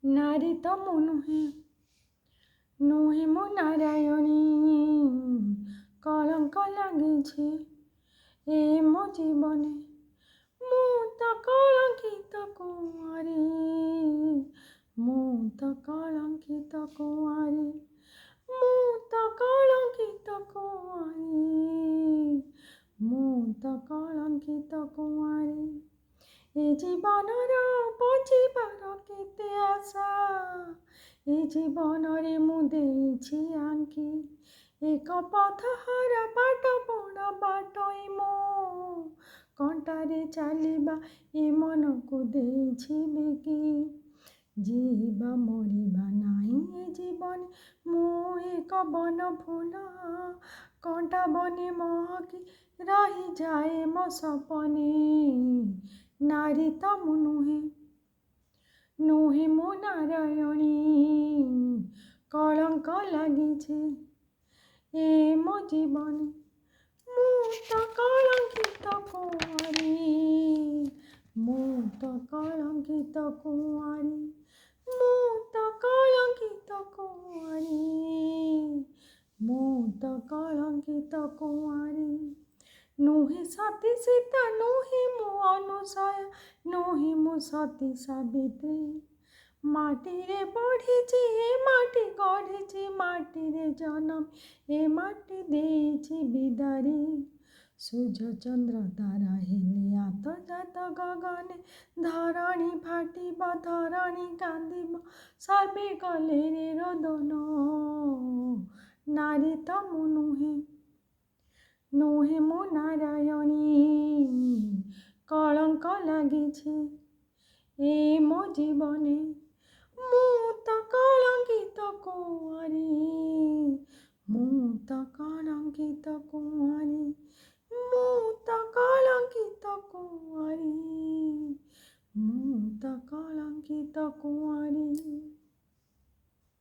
नारी तो मु नुहे मो नारायणी कलंक लागिछे ए मो जीवने मु तो कलंकित कुंवारी मु तो कलंकित कुंवारी मु तो कलंकित कुंवारी मु तो कलंकित कुंवारी ए जीवनर बचिबार केते आशा ए जीवन रे मु देइछि आंकी एक पथहरा बाट बड़ बाट मो कंटारे चलिबा ए मन को देइछि बिकी जीवा मरिबा नाही ए जीवन मु एक बन फूल कंटा बने महकी रही जाए मो सपने नारी तो मु नुहे मो नारायणी कलंक लागिछे ए मो जीवने मु तो कलंकित कुंवारी मु तो कलंकित कुंवारी मु तो कलंकित कुंवारी मु तो कलंकित कुंवारी नुहे सती सीता नुहे मु अनुसया नुहे मु सती सावित्री माटी रे बढ़ीची ए माटी गढ़ीची माटी रे जन्म ए माटी देइछि बिदारी सूर्य चंद्र तारा हेले आतजात गगने धरणी फाटिब धरणी कांदिब सर्वे गले रे रोदन नारी तो मु नुहे मो नारायणी कलंक लागिछे ए मो जीवने मु तो कलंकित कुंवारी मु तो कलंकित कुंवारी मु तो कलंकित कुंवारी मु तो कलंकित कुंवारी।